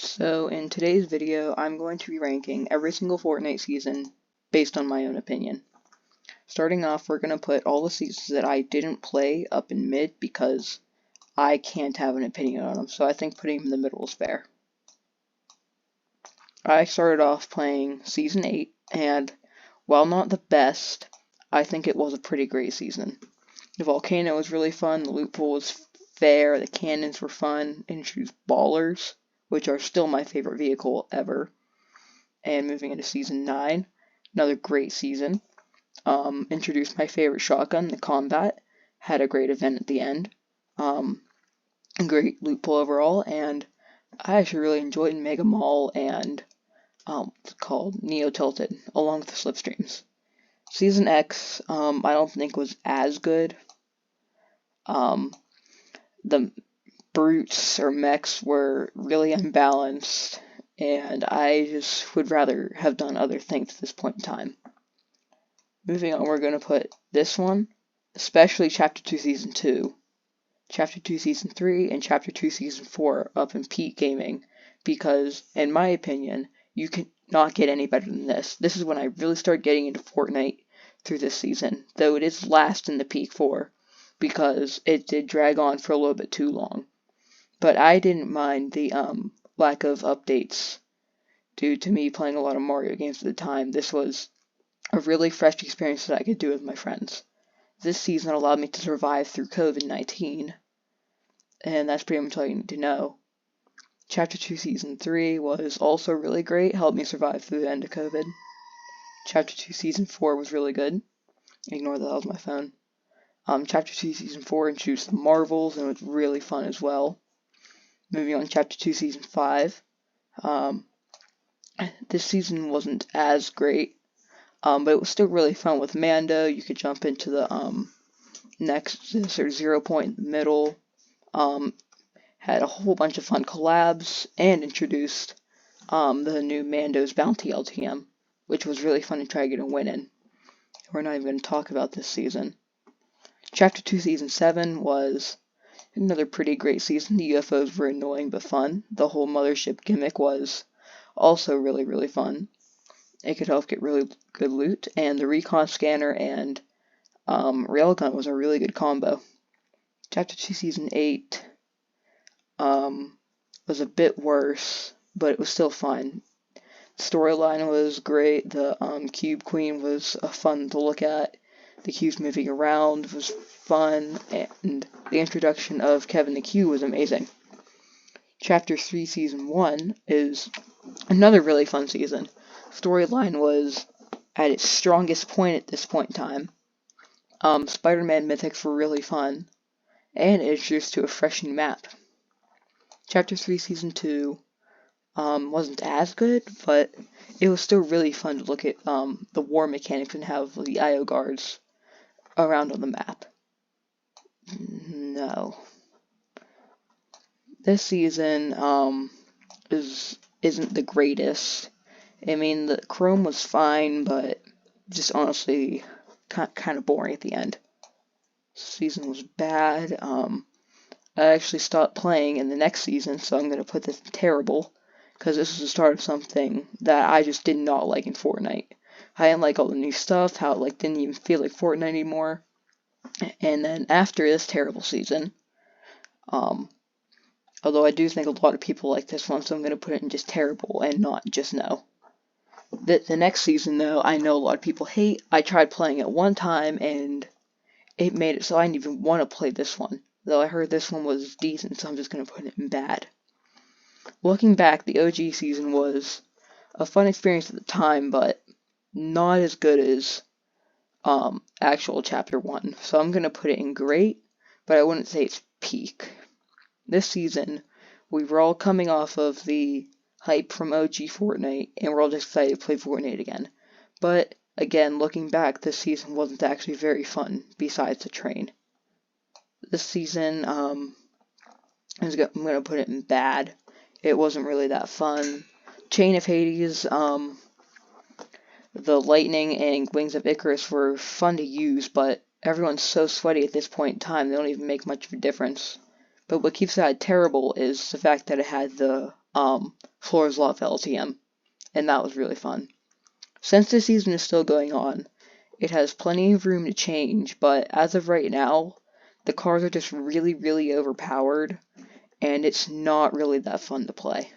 So in today's video, I'm going to be ranking every single Fortnite season based on my own opinion. Starting off, we're going to put all the seasons that I didn't play up in mid because I can't have an opinion on them, so I think putting them in the middle is fair. I started off playing Season 8, and while not the best, I think it was a pretty great season. The volcano was really fun, the loot pool was fair, the cannons were fun, introduced ballers, which are still my favorite vehicle ever. And moving into Season 9, another great season. Introduced my favorite shotgun, the Combat. Had a great event at the end. Great loot pool overall, and I actually really enjoyed Mega Mall and what's it called? Neo Tilted, along with the Slipstreams. Season X, I don't think was as good. The brutes or mechs were really unbalanced, and I just would rather have done other things at this point in time. Moving on, we're going to put this one, especially Chapter 2 Season 2, Chapter 2 Season 3, and Chapter 2 Season 4 up in peak gaming, because, in my opinion, you can not get any better than this. This is when I really started getting into Fortnite through this season, though it is last in the peak 4, because it did drag on for a little bit too long. But I didn't mind the lack of updates due to me playing a lot of Mario games at the time. This was a really fresh experience that I could do with my friends. This season allowed me to survive through COVID-19, and that's pretty much all you need to know. Chapter 2 Season 3 was also really great, helped me survive through the end of COVID. Chapter 2 Season 4 was really good. Ignore that was my phone. Chapter 2 Season 4 introduced the Marvels, and it was really fun as well. Moving on to Chapter 2 Season 5. This season wasn't as great, but it was still really fun with Mando. You could jump into the Nexus or 0 point in the middle. Had a whole bunch of fun collabs, and introduced the new Mando's Bounty LTM, which was really fun to try to get a win in. We're not even going to talk about this season. Chapter 2 Season 7 was another pretty great season. The UFOs were annoying but fun. The whole mothership gimmick was also really, really fun. It could help get really good loot, and the recon scanner and railgun was a really good combo. Chapter 2 Season 8 was a bit worse, but it was still fun. The storyline was great. The Cube Queen was fun to look at. The cubes moving around was fun, and the introduction of Kevin the Q was amazing. Chapter 3 Season 1 is another really fun season. Storyline was at its strongest point at this point in time. Spider-Man mythics were really fun, and it introduced to a fresh new map. Chapter 3 Season 2 wasn't as good, but it was still really fun to look at the war mechanics and have the IO guards around on the map. No. This season isn't the greatest. I mean, the Chrome was fine, but just honestly kind of boring at the end. Season was bad. I actually stopped playing in the next season, so I'm going to put this in terrible, because this is the start of something that I just did not like in Fortnite. I didn't like all the new stuff, how it didn't even feel like Fortnite anymore. And then after this terrible season, although I do think a lot of people like this one, so I'm going to put it in just terrible and not just no. The next season, though, I know a lot of people hate. I tried playing it one time, and it made it so I didn't even want to play this one. Though I heard this one was decent, so I'm just going to put it in bad. Looking back, the OG season was a fun experience at the time, but not as good as actual Chapter 1. So I'm going to put it in great, but I wouldn't say it's peak. This season, we were all coming off of the hype from OG Fortnite, and we're all just excited to play Fortnite again. But, again, looking back, this season wasn't actually very fun, besides the train. This season, I'm going to put it in bad. It wasn't really that fun. Chain of Hades, the Lightning and Wings of Icarus were fun to use, but everyone's so sweaty at this point in time, they don't even make much of a difference. But what keeps that terrible is the fact that it had the Floor's Love LTM, and that was really fun. Since the season is still going on, it has plenty of room to change, but as of right now, the cars are just really, really overpowered, and it's not really that fun to play.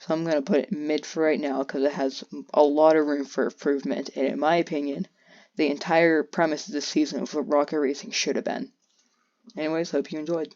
So I'm going to put it mid for right now because it has a lot of room for improvement, and in my opinion, the entire premise of this season of what Rocket Racing should have been. Anyways, hope you enjoyed.